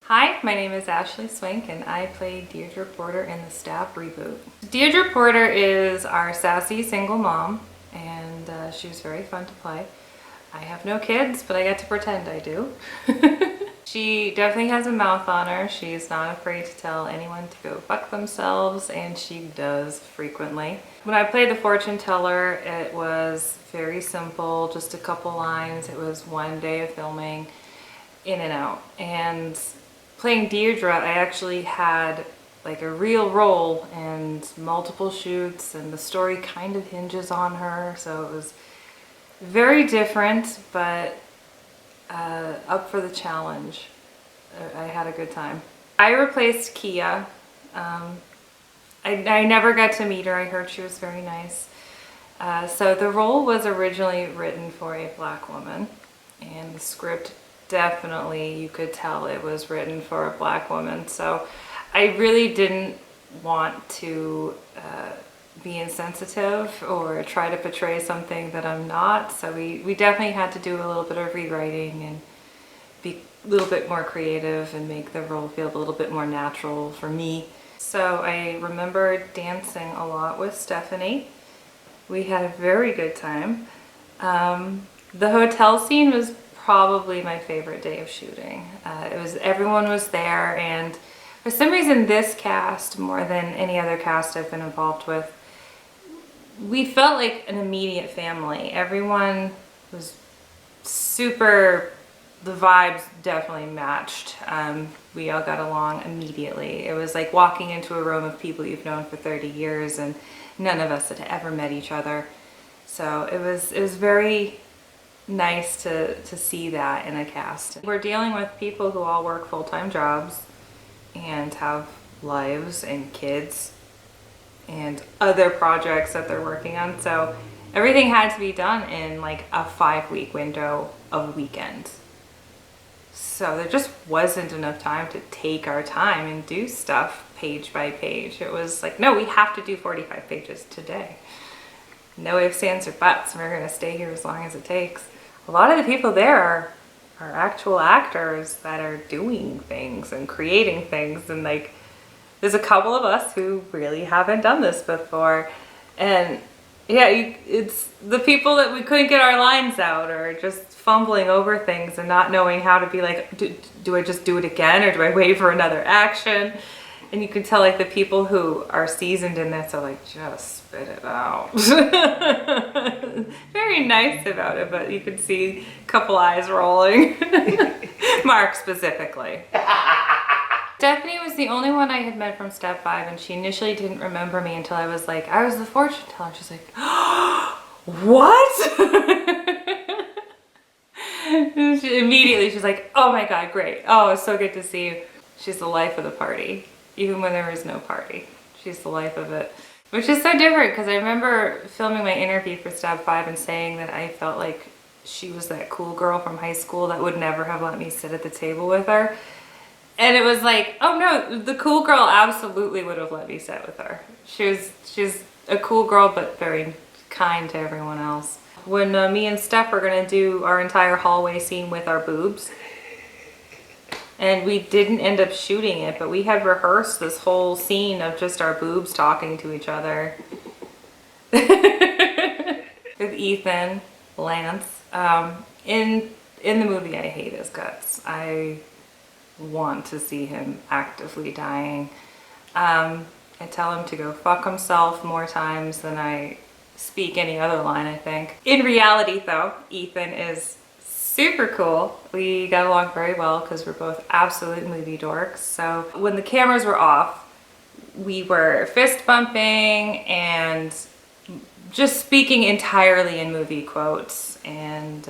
Hi, my name is Ashley Swank and I play Deirdre Porter in the Stab reboot. Deirdre Porter is our sassy single mom and she was very fun to play. I have no kids, but I get to pretend I do. She definitely has a mouth on her. She's not afraid to tell anyone to go fuck themselves, and she does frequently. When I played the fortune teller, it was very simple, just a couple lines. It was one day of filming, in and out. And playing Deirdre, I actually had like a real role and multiple shoots, and the story kind of hinges on her, so it was very different, but up for the challenge. I had a good time. I replaced Kia. I never got to meet her. I heard she was very nice. So the role was originally written for a black woman, and the script definitely, you could tell it was written for a black woman. So I really didn't want to be insensitive or try to portray something that I'm not. So we definitely had to do a little bit of rewriting and be a little bit more creative and make the role feel a little bit more natural for me. So I remember dancing a lot with Stephanie. We had a very good time. The hotel scene was probably my favorite day of shooting. Everyone was there, and for some reason this cast, more than any other cast I've been involved with, we felt like an immediate family. Everyone was super, the vibes definitely matched. We all got along immediately. It was like walking into a room of people you've known for 30 years and none of us had ever met each other. So it was very nice to see that in a cast. We're dealing with people who all work full-time jobs and have lives and kids and other projects that they're working on. So everything had to be done in like a 5-week window of weekends. So there just wasn't enough time to take our time and do stuff page by page. It was like, no, we have to do 45 pages today. No ifs, ands, or buts. We're gonna stay here as long as it takes. A lot of the people there are actual actors that are doing things and creating things, and like there's a couple of us who really haven't done this before, and yeah, it's the people that we couldn't get our lines out or just fumbling over things and not knowing how to be like, do I just do it again or do I wait for another action? And you can tell like the people who are seasoned in this are like, just spit it out. Very nice about it, but you could see a couple eyes rolling. Mark specifically. Stephanie was the only one I had met from Step 5, and she initially didn't remember me until I was like, I was the fortune teller. She's like, oh, what? Immediately she's like, oh my God, great. Oh, it's so good to see you. She's the life of the party, even when there is no party. She's the life of it. Which is so different, because I remember filming my interview for Stab 5 and saying that I felt like she was that cool girl from high school that would never have let me sit at the table with her. And it was like, oh no, the cool girl absolutely would have let me sit with her. She's a cool girl, but very kind to everyone else. When me and Steph were gonna do our entire hallway scene with our boobs, and we didn't end up shooting it, but we had rehearsed this whole scene of just our boobs talking to each other. With Ethan, Lance. In the movie, I hate his guts. I want to see him actively dying. I tell him to go fuck himself more times than I speak any other line, I think. In reality though, Ethan is super cool. We got along very well because we're both absolute movie dorks. So when the cameras were off, we were fist bumping and just speaking entirely in movie quotes, and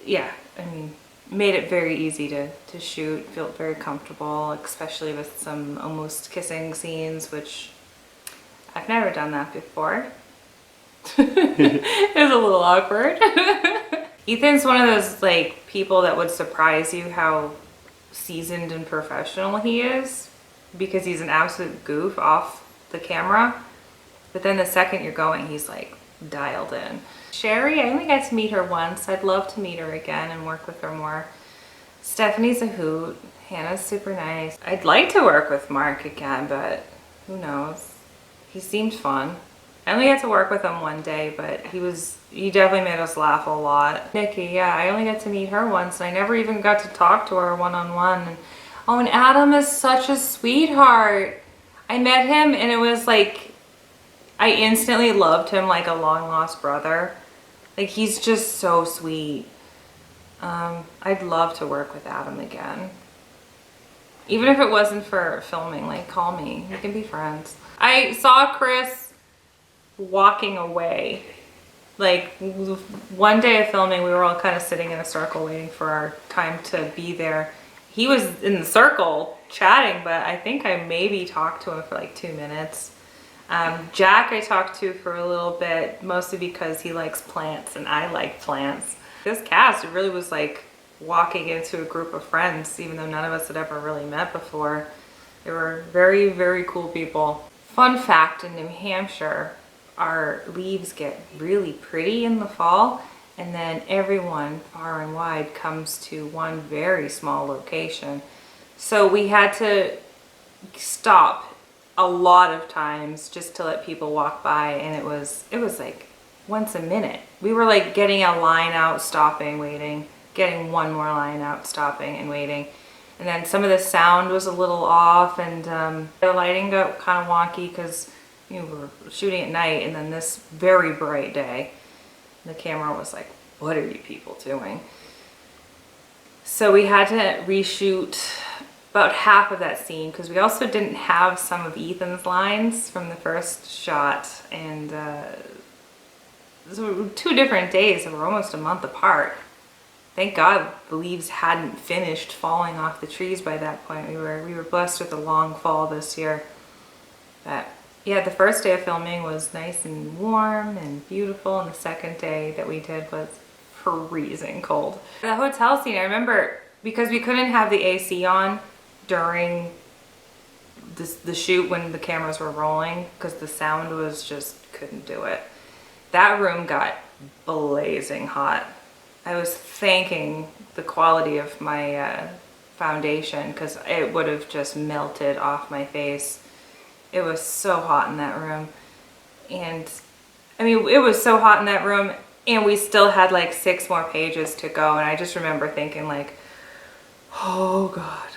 yeah, I mean, made it very easy to shoot. Felt very comfortable, especially with some almost kissing scenes, which I've never done that before. It was a little awkward. Ethan's one of those like people that would surprise you how seasoned and professional he is, because he's an absolute goof off the camera, but then the second you're going, he's like dialed in. Sherry, I only got to meet her once. I'd love to meet her again and work with her more. Stephanie's a hoot. Hannah's super nice. I'd like to work with Mark again, but who knows? He seemed fun. I only got to work with him one day, but he definitely made us laugh a lot. Nikki, yeah, I only got to meet her once, and I never even got to talk to her one-on-one. Oh, and Adam is such a sweetheart. I met him, and it was like, I instantly loved him like a long-lost brother. Like, he's just so sweet. I'd love to work with Adam again. Even if it wasn't for filming, like, call me. We can be friends. I saw Chris walking away. Like, one day of filming, we were all kind of sitting in a circle waiting for our time to be there. He was in the circle chatting, but I think I maybe talked to him for like 2 minutes. Jack I talked to for a little bit, mostly because he likes plants and I like plants. This cast, it really was like walking into a group of friends, even though none of us had ever really met before. They were very, very cool people. Fun fact, in New Hampshire, our leaves get really pretty in the fall, and then everyone far and wide comes to one very small location. So we had to stop a lot of times just to let people walk by, and it was like once a minute. We were like getting a line out, stopping, waiting, getting one more line out, stopping and waiting. And then some of the sound was a little off, and the lighting got kind of wonky because we were shooting at night, and then this very bright day, the camera was like, what are you people doing? So we had to reshoot about half of that scene because we also didn't have some of Ethan's lines from the first shot, and so 2 different days that were almost a month apart. Thank God the leaves hadn't finished falling off the trees by that point. We were blessed with a long fall this year. But yeah, the first day of filming was nice and warm and beautiful, and the second day that we did was freezing cold. The hotel scene, I remember, because we couldn't have the AC on during the shoot when the cameras were rolling, because the sound was just, couldn't do it. That room got blazing hot. I was thanking the quality of my foundation because it would have just melted off my face. It was so hot in that room. And I mean, it was so hot in that room, and we still had like 6 more pages to go. And I just remember thinking like, oh God.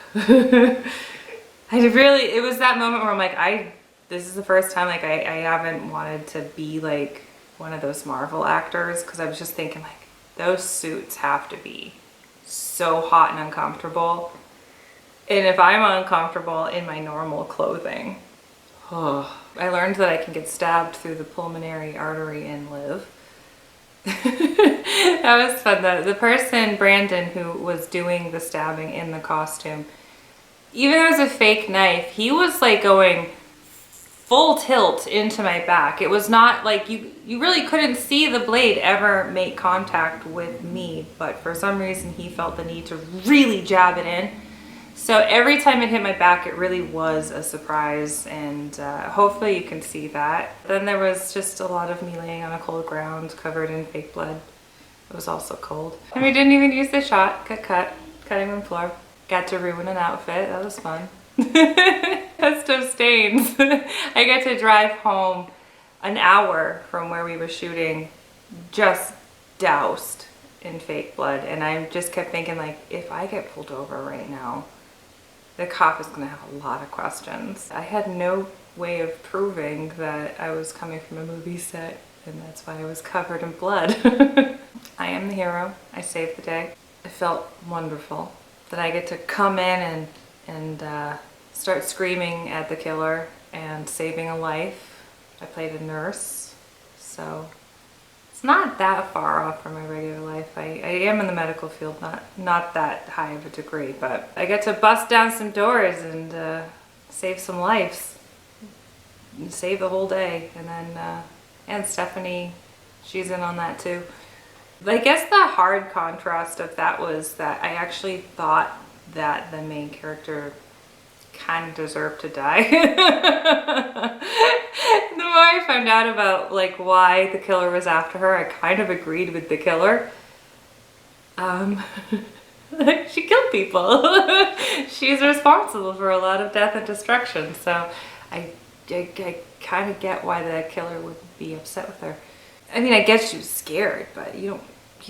It was that moment where I'm like, this is the first time like I haven't wanted to be like one of those Marvel actors, because I was just thinking like, those suits have to be so hot and uncomfortable. And if I'm uncomfortable in my normal clothing, oh, I learned that I can get stabbed through the pulmonary artery and live. That was fun. The person, Brandon, who was doing the stabbing in the costume, even though it was a fake knife, he was like going full tilt into my back. It was not like, you really couldn't see the blade ever make contact with me, but for some reason he felt the need to really jab it in. So every time it hit my back, it really was a surprise, and hopefully you can see that. Then there was just a lot of me laying on a cold ground covered in fake blood. It was also cold. And we didn't even use the shot, cutting room floor. Got to ruin an outfit, that was fun. Best of stains. I got to drive home an hour from where we were shooting, just doused in fake blood, and I just kept thinking like, if I get pulled over right now, the cop is gonna have a lot of questions. I had no way of proving that I was coming from a movie set, and that's why I was covered in blood. I am the hero. I saved the day. It felt wonderful that I get to come in and start screaming at the killer and saving a life. I played a nurse, so it's not that far off from my regular life. I am in the medical field, not that high of a degree, but I get to bust down some doors and save some lives, and save the whole day. And then and Stephanie, she's in on that too. I guess the hard contrast of that was that I actually thought that the main character kind of deserved to die. The more I found out about like why the killer was after her, I kind of agreed with the killer. She killed people. She's responsible for a lot of death and destruction. So I kind of get why the killer would be upset with her. I mean, I guess she was scared, but you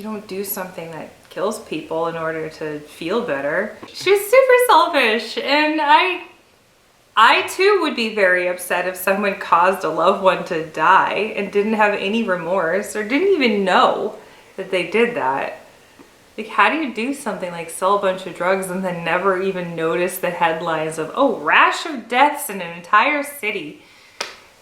don't do something that kills people in order to feel better. She was super selfish, and I too would be very upset if someone caused a loved one to die and didn't have any remorse or didn't even know that they did that. Like, how do you do something like sell a bunch of drugs and then never even notice the headlines of, oh, rash of deaths in an entire city?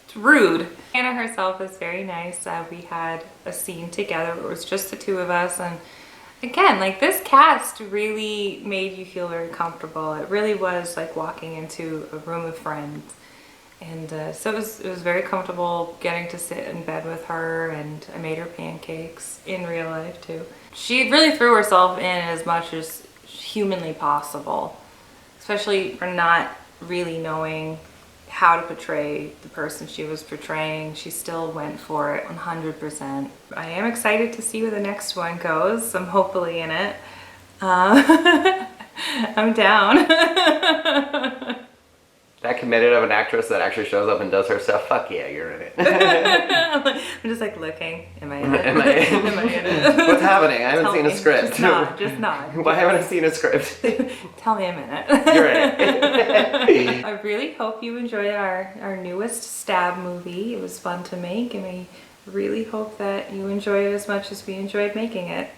It's rude. Anna herself is very nice. We had a scene together. It was just the two of us, and again, like, this cast really made you feel very comfortable. It really was like walking into a room of friends. And so it was very comfortable getting to sit in bed with her, and I made her pancakes in real life too. She really threw herself in as much as humanly possible, especially for not really knowing how to portray the person she was portraying. She still went for it 100%. I am excited to see where the next one goes. I'm hopefully in it. I'm down. That committed of an actress that actually shows up and does her stuff, fuck yeah, you're in it. I'm just like looking. Am I in it? Am I in it? What's happening? I haven't seen a script. Just nod. Why haven't I seen a script? Tell me I'm in it. You're in it. I really hope you enjoyed our newest Stab movie. It was fun to make, and we really hope that you enjoy it as much as we enjoyed making it.